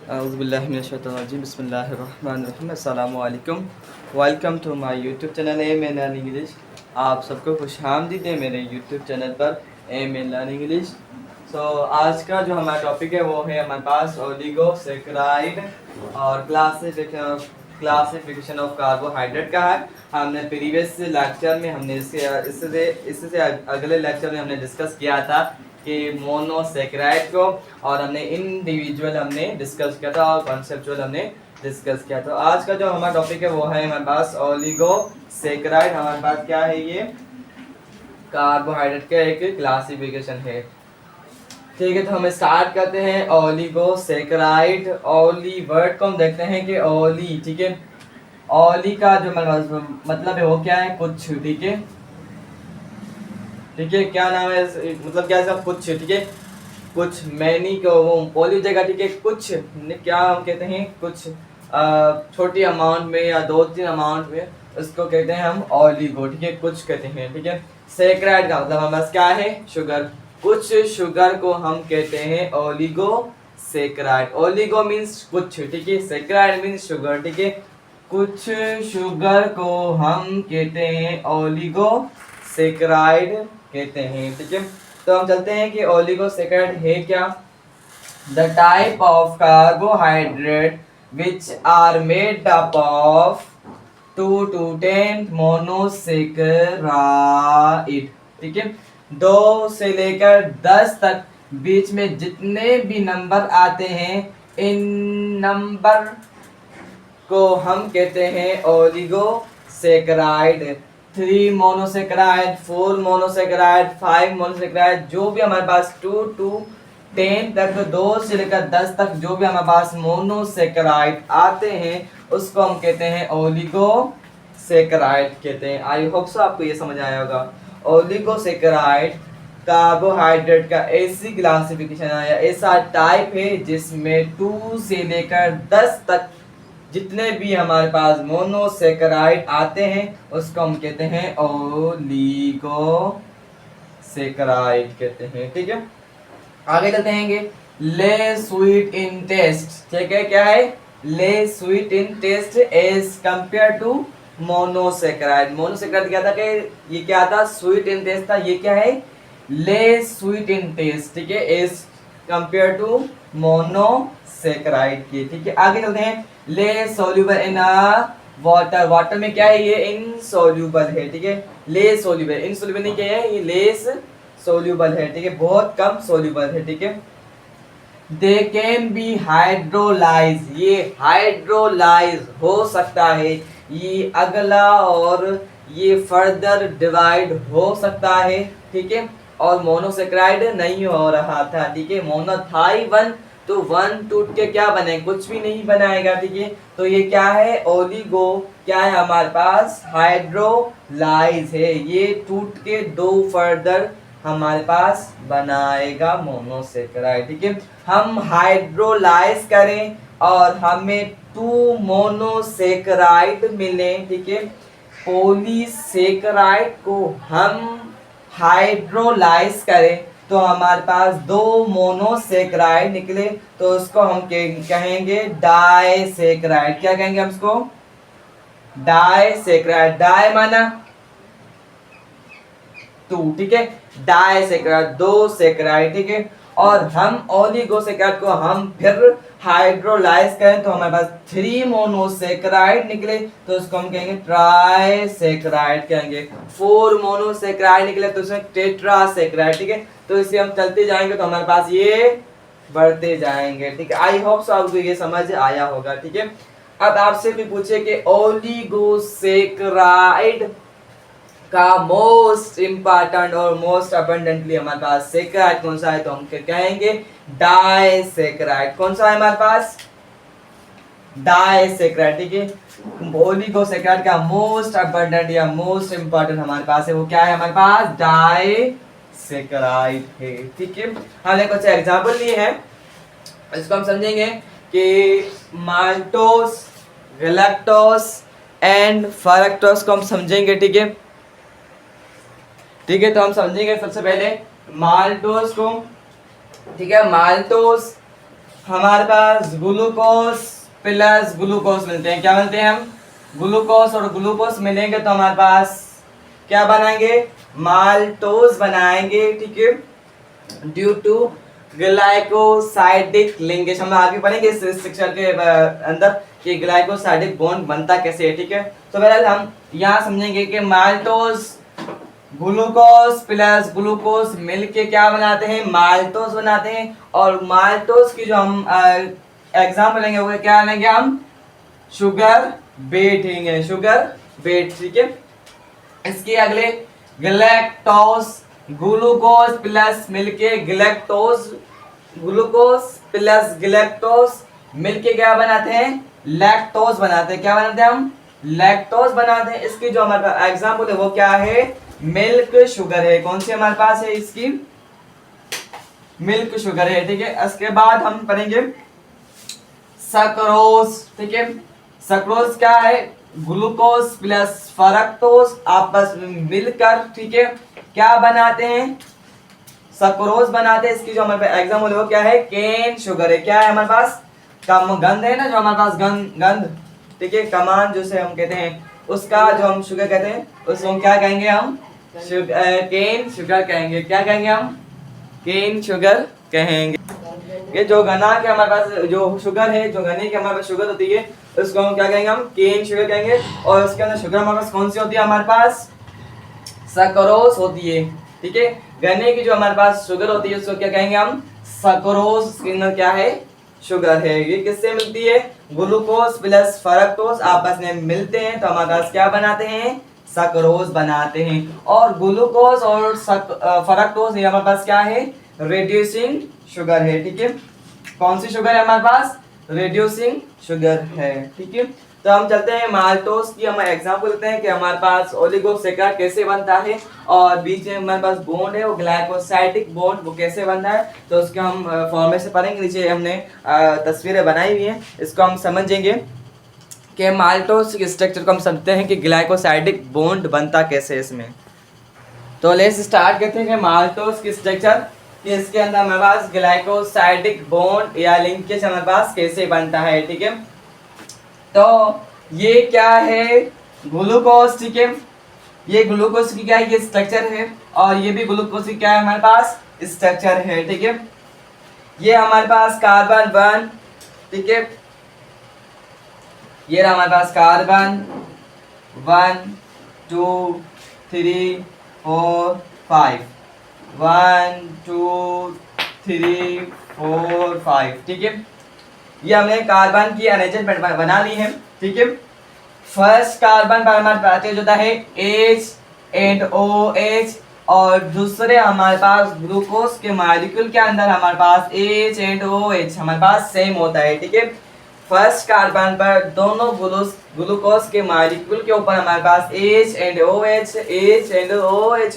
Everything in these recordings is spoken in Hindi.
औज़ुबिल्लाहिमिनश्शैतानिर्रजीम बिस्मिल्लाहिर्रहमानिर्रहीम अस्सलामु अलैकुम। Welcome to my YouTube channel M in learn English. आप सबको खुशामदीद है मेरे यूट्यूब चैनल पर एम इन लर्न इंग्लिश। आज का जो हमारा टॉपिक है वो है हमारे पास ओलिगोसैकेराइड और क्लासिफिकेशन ऑफ कार्बोहाइड्रेट का है। हमने प्रीवियस लेक्चर में हमने इससे अगले लेक्चर में हमने डिस्कस किया था कि मोनोसैकेराइड को, और हमने इंडिविजुअल हमने डिस्कस किया था और कॉन्सेप्चुअल हमने डिस्कस किया। तो आज का जो हमारा टॉपिक है वो है हमारे पास ओलिगोसैकेराइड। हमारे पास क्या है, ये कार्बोहाइड्रेट का एक क्लासिफिकेशन है। ठीक है, तो हम स्टार्ट करते हैं ओलिगोसैकेराइड। ओली वर्ड को हम देखते हैं कि ओली, ठीक है, ओली का जो मतलब है वो क्या है, कुछ। ठीक है, ठीक है, क्या नाम है, मतलब क्या है, कुछ। ठीक है, कुछ मैनी को वो ओली जगह, ठीक है, कुछ क्या हम कहते हैं, कुछ छोटी अमाउंट में या 2-3 अमाउंट में, उसको कहते हैं हम ओलिगो। ठीक है, कुछ कहते हैं। ठीक है, सैकेराइड का मतलब हमारे पास क्या है, शुगर। कुछ शुगर को हम कहते हैं ओलिगो सैकेराइड। ओलिगो मीन्स कुछ, ठीक है, सैकेराइड मीन्स शुगर। ठीक है, कुछ शुगर को हम कहते हैं ओलिगो सैकेराइड कहते हैं। ठीक है, तो हम चलते हैं कि ओलिगोसैकेराइड है क्या। The type of carbohydrate which are made up of 2 to 10 monosaccharide. ठीक है, 2 से लेकर 10 तक बीच में जितने भी नंबर आते हैं, इन नंबर को हम कहते हैं ओलिगोसैकेराइड। 3 मोनोसैकेराइड, 4 मोनोसैकेराइड, 5 मोनोसैकेराइड, जो भी हमारे पास 2 to 10 तक, 2 से लेकर 10 तक जो भी हमारे पास मोनोसैकेराइड आते हैं उसको हम कहते हैं ओलिगोसैकेराइड कहते हैं। आई होप सो आपको ये समझ आया होगा। ओलिगोसैकेराइड कार्बोहाइड्रेट का ऐसी क्लासिफिकेशन आया, ऐसा टाइप है जिसमें 2 से लेकर 10 तक जितने भी हमारे पास मोनोसैकेराइड आते हैं उसको हम कहते हैं ओलिगोसैकेराइड कहते हैं। ठीक है, आगे चलते हैं। ले स्वीट इन टेस्ट, ठीक है, क्या है, less sweet in taste as compared to monosaccharide. Monosaccharide क्या था, कि ये क्या था, स्वीट इन टेस्ट था। ये क्या है, ले स्वीट इन टेस्ट, ठीक है, एज कंपेयर टू मोनोसैकेराइड की। ठीक है, आगे चलते हैं। ले सोल्यूबल इन वाटर, वाटर में क्या है, ये इनसोल्यूबल है। ठीक है, ले सोल्यूबल, इनसोल्यूबल नहीं क्या है, ये लेस सोल्यूबल है। ठीक है, बहुत कम सोल्यूबल है। ठीक है, दे कैन बी हाइड्रोलाइज, ये हाइड्रोलाइज हो सकता है, ये अगला और ये फर्दर डिवाइड हो सकता है। ठीक है, और मोनोसैकेराइड नहीं हो रहा था। ठीक है, मोनो था ही 1, तो 1 टूट के क्या बने, कुछ भी नहीं बनाएगा। ठीक है, तो ये क्या है, ओलिगो क्या है हमारे पास, हाइड्रोलाइज है, ये टूट के 2 फर्दर हमारे पास बनाएगा मोनोसैकेराइड। ठीक है, हम हाइड्रोलाइज करें और हमें 2 मोनोसैकेराइड मिले। ठीक है, पॉलीसैकेराइड को हम हाइड्रोलाइज करें तो हमारे पास 2 मोनोसैकेराइड निकले, तो उसको हम कहेंगे डाइसैकेराइड। क्या कहेंगे हम इसको, डाइसैकेराइड। डाई माना 2, ठीक है, डाइसैकेराइड 2 सैकेराइड। ठीक है, और हम ओलिगोसैकेराइड को हम फिर हाइड्रोलाइज करें तो हमारे पास 3 मोनोसैकेराइड निकले, तो उसको हम कहेंगे ट्राइसैकेराइड कहेंगे। 4 मोनोसैकेराइड निकले तो उसमें टेट्रासैकेराइड। ठीक है, तो इसे हम चलते जाएंगे तो हमारे पास ये बढ़ते जाएंगे। ठीक है, आई होप सो आपको ये समझ आया होगा। ठीक है, अब आपसे भी पूछे कि ओलिगोसैकेराइड का मोस्ट इम्पॉर्टेंट और मोस्ट अबंडेंटली हमारे पास सैकेराइड कौन सा है, तो हम कहेंगे डाइसैकेराइड। कौन सा है हमारे पास, डाइसैकेराइड। ठीक है, ओलिगोसैकेराइड का मोस्ट अबंडेंट या मोस्ट इम्पॉर्टेंट हमारे पास है, वो क्या है हमारे पास, डाइसैकेराइड है। ठीक है, हमने कुछ एग्जांपल लिए हैं, इसको हम समझेंगे कि माल्टोस, गैलेक्टोस एंड फ्रक्टोस को हम समझेंगे। ठीक है, ठीक है, तो हम समझेंगे सबसे पहले माल्टोस को। ठीक है, माल्टोस हमारे पास ग्लूकोज प्लस ग्लूकोज मिलते हैं। क्या मिलते हैं हम? ग्लूकोज और ग्लूकोज मिलेंगे तो हमारे पास क्या बनाएंगे? माल्टोज बनाएंगे, ठीक है, ड्यू टू ग्लाइकोसाइडिक लिंकेज। हम आगे पढ़ेंगे इस सेक्शन के अंदर कि ग्लाइकोसाइडिक बॉन्ड बनता कैसे है, ठीक है। तो बहरहाल हम यहाँ समझेंगे कि माल्टोज ग्लूकोज प्लस ग्लूकोज मिलके क्या बनाते हैं? माल्टोज बनाते हैं। और माल्टोज की जो हम एग्जाम्पल लेंगे वो क्या लेंगे हम? शुगर बेट लेंगे, शुगर बेट, ठीक है। इसके अगले ग्लैक्टोज ग्लूकोज प्लस मिलके ग्लैक्टोज, ग्लूकोज प्लस ग्लैक्टोज मिलके क्या बनाते हैं? लैक्टोज बनाते हैं। क्या बनाते हैं हम? लैक्टोज बनाते हैं। इसकी जो हमारे पास एग्जाम्पल है वो क्या है? मिल्क शुगर है। कौन सी हमारे पास है? इसकी मिल्क शुगर है, ठीक है। इसके बाद हम पढ़ेंगे सक्रोज, ठीक है। सक्रोज क्या है? ग्लूकोज प्लस फ्रक्टोज आपस में मिलकर, ठीक है, क्या बनाते हैं? सक्रोज बनाते हैं। इसकी जो हमारे पास एग्जाम्पल है वो क्या है? केन शुगर है। क्या है हमारे पास? कम गंध है ना, जो हमारे पास गंध, ठीक है, कमान जिसे हम कहते हैं, उसका जो हम शुगर कहते हैं उसको हम क्या कहेंगे? हम केन शुगर कहेंगे। क्या कहेंगे हम? केन शुगर कहेंगे। ये जो गन्ना के हमारे पास जो शुगर है, जो गन्ने की हमारे पास शुगर होती है उसको हम क्या कहेंगे? हम केन शुगर कहेंगे। और उसके अंदर शुगर हमारे पास कौन सी होती है? हमारे पास सक्रोज होती है, ठीक है। गन्ने की जो हमारे पास शुगर होती है उसको क्या कहेंगे हम? सक्रोज। इसके अंदर क्या है? शुगर है। ये किससे मिलती है? ग्लूकोज प्लस फ्रक्टोज आपस में मिलते हैं तो हमारे पास क्या बनाते हैं? सक्रोज बनाते हैं। और ग्लूकोज और फ्रक्टोज ये हमारे पास क्या है? रिड्यूसिंग शुगर है, ठीक है। कौन सी शुगर है हमारे पास? रिड्यूसिंग शुगर है, ठीक है। तो हम चलते हैं माल्टोज की हम एग्जांपल लेते हैं कि हमारे पास ओलिगोसैकेराइड कैसे बनता है और बीच में हमारे पास बॉन्ड है वो ग्लाइकोसाइडिक बॉन्ड, वो कैसे बनता है तो उसके हम फॉर्मेट से पढ़ेंगे। नीचे हमने तस्वीरें बनाई हुई हैं, इसको हम समझेंगे कि माल्टोज के स्ट्रक्चर को हम समझते हैं कि ग्लाइकोसाइडिक बॉन्ड बनता कैसे है इसमें। तो लेट्स स्टार्ट करते हैं कि माल्टोज की स्ट्रक्चर कि इसके अंदर हमारे पास ग्लाइकोसाइडिक बॉन्ड या लिंकेज हमारे पास कैसे बनता है, ठीक है। तो ये क्या है? ग्लूकोज, ठीक है। ये ग्लूकोज की क्या है? ये स्ट्रक्चर है। और ये भी ग्लूकोज की क्या है? हमारे पास स्ट्रक्चर है, ठीक है। ये हमारे पास कार्बन 1, ठीक है। ये रहा हमारे पास कार्बन 1 2 3 4 5, 1 2 3 4 5, ठीक है। ये हमने कार्बन की अरेंजमेंट बना ली है, ठीक है। फर्स्ट कार्बन पर हमारे पास होता है H एंड OH और दूसरे हमारे पास ग्लूकोज के मॉलिक्यूल के अंदर हमारे पास H एंड OH हमारे पास सेम होता है, ठीक है। फर्स्ट कार्बन पर दोनों ग्लूकोज के मॉलिक्यूल के ऊपर हमारे पास H एंड OH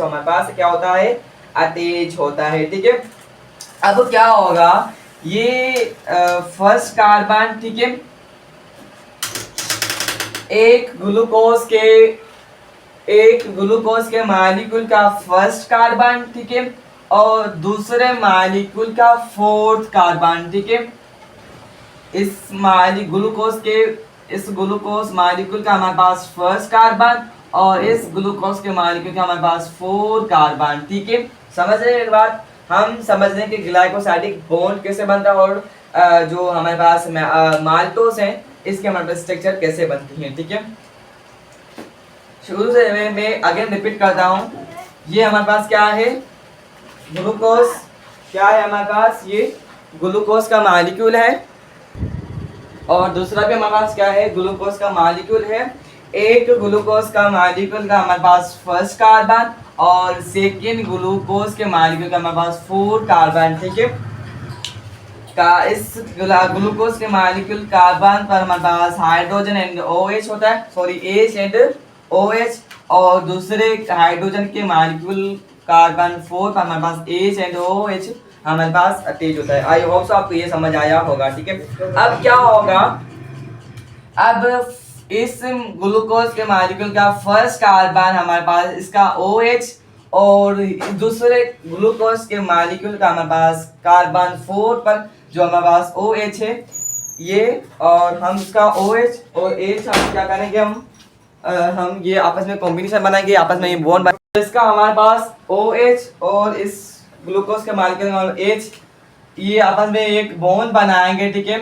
हमारे पास क्या होता है? अटैच होता है, ठीक है। अब क्या होगा? ये फर्स्ट कार्बन, ठीक है, एक ग्लूकोज के मॉलिक्यूल का फर्स्ट कार्बन, ठीक है, और दूसरे मॉलिक्यूल का फोर्थ कार्बन, ठीक है। इस ग्लूकोज मॉलिक्यूल का हमारे पास फर्स्ट कार्बन और इस ग्लूकोज के मॉलिक्यूल का हमारे पास 4 कार्बन, ठीक है। समझ रहे हैं एक बात? हम समझ रहे हैं कि ग्लाइकोसाइडिक बॉन्ड कैसे बनता है और जो हमारे पास माल्टोज हैं इसके हमारे पास स्ट्रक्चर कैसे बनती है, ठीक है। शुरू से मैं अगेन रिपीट करता हूँ। ये हमारे पास क्या है? ग्लूकोज। क्या है हमारे पास? ये ग्लूकोज का मॉलिक्यूल है और दूसरा भी हमारे पास क्या है? ग्लूकोज का मॉलिक्यूल है। एक ग्लूकोज का मॉलिक्यूल का हमारे पास फर्स्ट कार्बन और सेकेंड ग्लूकोज के मॉलिक्यूल का हमारे पास 4 कार्बन, ठीक है। इस ग्लूकोज के मॉलिक्यूल कार्बन पर हमारे पास हाइड्रोजन एंड OH होता है, सॉरी H एंड OH, और दूसरे हाइड्रोजन के मॉलिक्यूल कार्बन 4 पर हमारे पास H एंड OH हमारे पास अटैच होता है। आई होप सो आपको ये समझ आया होगा, ठीक है। अब क्या होगा? अब इस ग्लूकोज के मॉलिक्यूल का फर्स्ट कार्बन हमारे पास इसका OH और दूसरे ग्लूकोज के मॉलिक्यूल का हमारे पास कार्बन 4 पर जो हमारे पास OH है ये, और हम इसका OH और H हम क्या करेंगे, हम ये आपस में कॉम्बिनेशन बनाएंगे, आपस में ये बॉन्ड बनाएंगे। इसका हमारे पास OH और इस ग्लूकोज के मॉलिक्यूल H ये आपस में एक बॉन्ड बनाएंगे, ठीक है,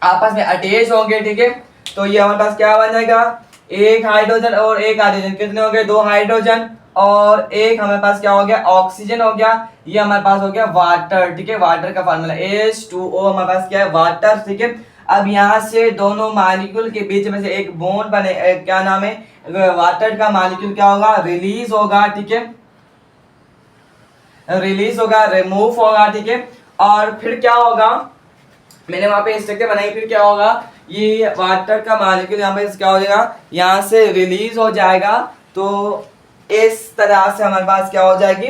आपस में अटैच होंगे, ठीक है। तो ये हमारे पास क्या बन जाएगा, एक हाइड्रोजन और एक हाइड्रोजन, कितने हो गए, 2 हाइड्रोजन और एक हमारे पास क्या हो गया, ऑक्सीजन हो गया। ये हमारे पास हो गया वाटर, ठीक है, वाटर का फार्मूला H2O हमारे पास क्या है, वाटर, ठीक है। अब यहाँ से दोनों मॉलिक्यूल के बीच में से एक बॉन्ड बने, क्या नाम है, वाटर का मॉलिक्यूल क्या होगा, रिलीज होगा, ठीक है, रिलीज होगा, रिमूव होगा, ठीक है। और फिर क्या होगा, मैंने वहां पे स्ट्रक्चर बनाई, फिर क्या होगा, ये वाटर का मॉलिक्यूल यहाँ पे क्या हो जाएगा, यहाँ से रिलीज हो जाएगा। तो इस तरह से हमारे पास क्या हो जाएगी,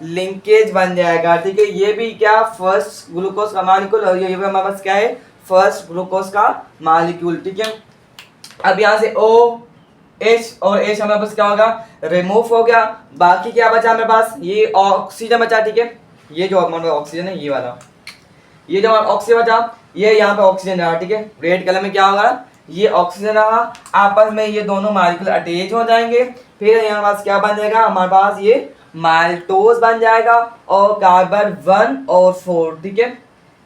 लिंकेज बन जाएगा, ठीक है। ये भी क्या, फर्स्ट ग्लूकोज का मॉलिक्यूल, और ये भी हमारे पास क्या है, फर्स्ट ग्लूकोज का मॉलिक्यूल, ठीक है। अब यहाँ से OH और H हमारे पास क्या होगा, रिमूव हो गया। बाकी क्या बचा हमारे पास, ये ऑक्सीजन बचा, ठीक है, ये जो हमारे ऑक्सीजन है, ये वाला, ये जो ऑक्सीजन बचा, ये यहाँ पे ऑक्सीजन रहा, ठीक है, रेड कलर में क्या होगा, ये ऑक्सीजन रहा, आपस में ये दोनों मॉलिक्यूल अटैच हो जाएंगे। फिर यहाँ पास क्या बन जाएगा, हमारे पास ये माल्टोज बन जाएगा, और कार्बन 1 और 4, ठीक है।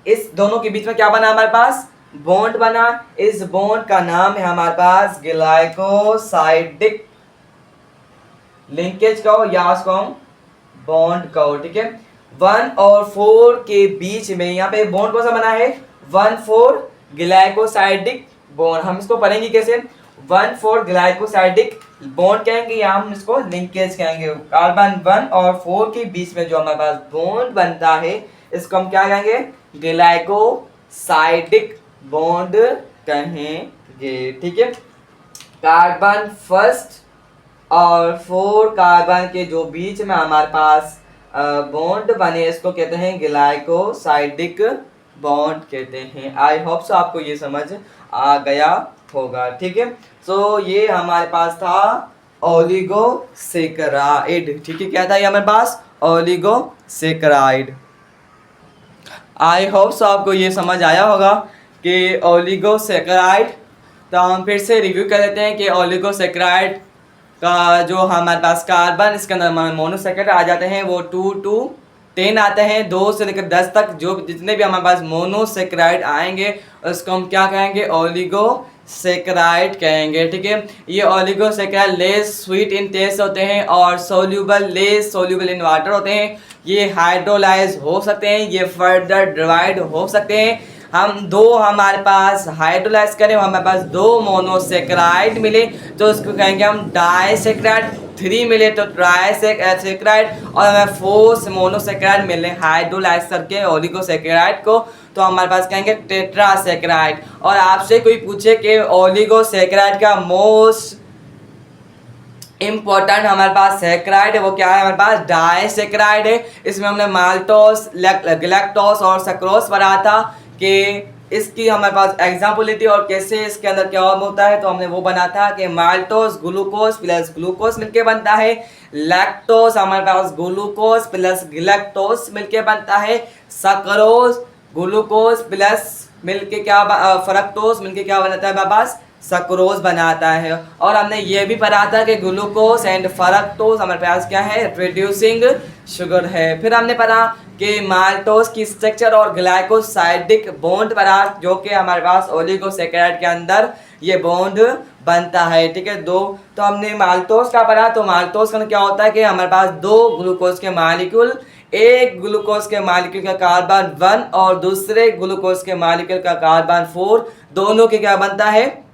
इस दोनों के बीच में क्या बना, हमारे पास बॉन्ड बना। इस बॉन्ड का नाम है हमारे पास ग्लाइकोसाइडिक लिंकेज कहो या उसको हम बॉन्ड कहो, ठीक है। 1 और 4 के बीच में यहाँ पे बॉन्ड कौन सा बना है, 1,4 ग्लाइकोसाइडिक बॉन्ड। हम इसको पढ़ेंगे कैसे, 1,4 ग्लाइकोसाइडिक बॉन्ड कहेंगे या हम इसको लिंकेज कहेंगे। कार्बन 1 और 4 के बीच में जो हमारे पास बॉन्ड बनता है इसको हम क्या कहेंगे, ग्लाइकोसाइडिक बॉन्ड कहेंगे, ठीक है। कार्बन फर्स्ट और 4 कार्बन के जो बीच में हमारे पास बॉन्ड बने इसको कहते हैं ग्लाइकोसाइडिक बॉन्ड कहते हैं। आई होप सो आपको ये समझ आ गया होगा, ठीक है। सो ये हमारे पास था ओलिगोसेकेराइड, ठीक है, क्या था ये हमारे पास, ओलिगोसेकेराइड। आई होप सो आपको ये समझ आया होगा कि ओलिगोसेकेराइड। तो हम फिर से रिव्यू कर लेते हैं कि ओलिगोसेकेराइड का जो हमारे पास कार्बन इसके अंदर मोनोसेकेराइड आ जाते हैं वो 2 to 10 आते हैं, 2 से लेकर 10 तक जो जितने भी हमारे पास मोनोसेकेराइड आएंगे उसको हम क्या कहेंगे, ओलिगोसेकेराइड कहेंगे, ठीक है। ये oligosaccharide less sweet in taste होते हैं और लेस सोल्यूबल इन वाटर होते हैं। ये हाइड्रोलाइज हो सकते हैं, ये फर्दर डिवाइड हो सकते हैं। हम दो हमारे पास हाइड्रोलाइज करें, हमारे पास 2 मोनोसेकेराइड मिले तो उसको कहेंगे हम डाइसेकेराइड, 3 मिले तो ट्राइसेकेराइड, और हमें 4 मोनोसेकेराइड मिले हाइड्रोलाइज करके ओलिगोसेकेराइड को तो हमारे पास कहेंगे टेट्रासेकेराइड। और आपसे कोई पूछे कि ओलिगोसेकेराइड का मोस्ट इम्पोर्टेंट हमारे पास सेकेराइड है वो क्या है, हमारे पास डाइसेकेराइड है। इसमें हमने माल्टोस, गैलेक्टोस और सक्रोस पढ़ा था कि इसकी हमारे पास एग्जाम्पल ली थी और कैसे इसके अंदर क्या होता है। तो हमने वो बना था कि माल्टोस ग्लूकोज प्लस ग्लूकोज मिलके बनता है, लैक्टोस हमारे पास ग्लूकोज प्लस गैलेक्टोस मिलके बनता है, सक्रोज ग्लूकोज प्लस मिलके क्या फ्रक्टोस मिलके क्या बनता है हमारे पास, सक्रोज बनाता है। और हमने ये भी पढ़ा था कि ग्लूकोज एंड फ्रक्टोज हमारे पास क्या है, रिड्यूसिंग शुगर है। फिर हमने पढ़ा कि माल्टोस की स्ट्रक्चर और ग्लाइकोसाइडिक बॉन्ड पढ़ा जो कि हमारे पास ओलिगोसेकेराइड के अंदर ये बॉन्ड बनता है, ठीक है। तो हमने माल्टोस का पढ़ा। तो माल्टोस का क्या होता है कि हमारे पास 2 ग्लूकोज के मॉलिक्यूल, एक ग्लूकोज के मॉलिक्यूल का कार्बन 1 और दूसरे ग्लूकोज के मॉलिक्यूल का कार्बन 4, दोनों के क्या बनता है,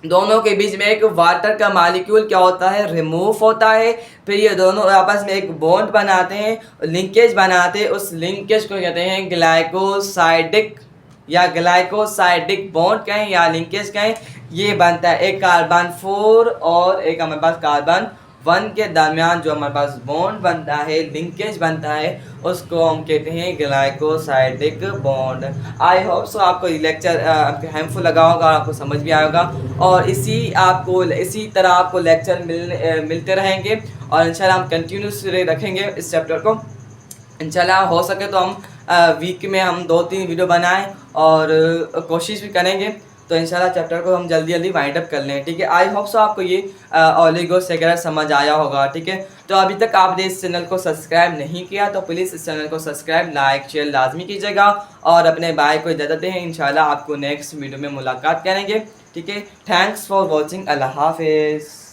दोनों के बीच में एक वाटर का मॉलिक्यूल क्या होता है, रिमूव होता है। फिर ये दोनों आपस में एक बॉन्ड बनाते हैं, लिंकेज बनाते हैं, उस लिंकेज को कहते हैं ग्लाइकोसाइडिक या ग्लाइकोसाइडिक बॉन्ड कहें या लिंकेज कहें। ये बनता है एक कार्बन 4 और एक हमारे पास कार्बन 1 के दरमियान जो हमारे पास बॉन्ड बनता है, लिंकेज बनता है, उसको हम कहते हैं glycosidic bond. I hope so आपको ये लेक्चर हेल्पफुल लगा होगा और आपको समझ भी आएगा। और इसी तरह आपको लेक्चर मिलते रहेंगे और इंशाल्लाह हम कंटिन्यूस रखेंगे इस चैप्टर को। इंशाल्लाह हो सके तो हम वीक में हम 2-3 वीडियो बनाएं और कोशिश भी करेंगे तो इंशाल्लाह चैप्टर को हम जल्दी जल्दी वाइंड अप कर लें, ठीक है। आई होप सो आपको ये ओलिगोस वगैरह समझ आया होगा, ठीक है। तो अभी तक आपने इस चैनल को सब्सक्राइब नहीं किया तो प्लीज़ इस चैनल को सब्सक्राइब, लाइक, शेयर लाजमी कीजिएगा और अपने भाई को इजाज़त दें। इंशाल्लाह आपको नेक्स्ट वीडियो में मुलाकात करेंगे, ठीक है। Thanks for watching. अल्लाह हाफिज़।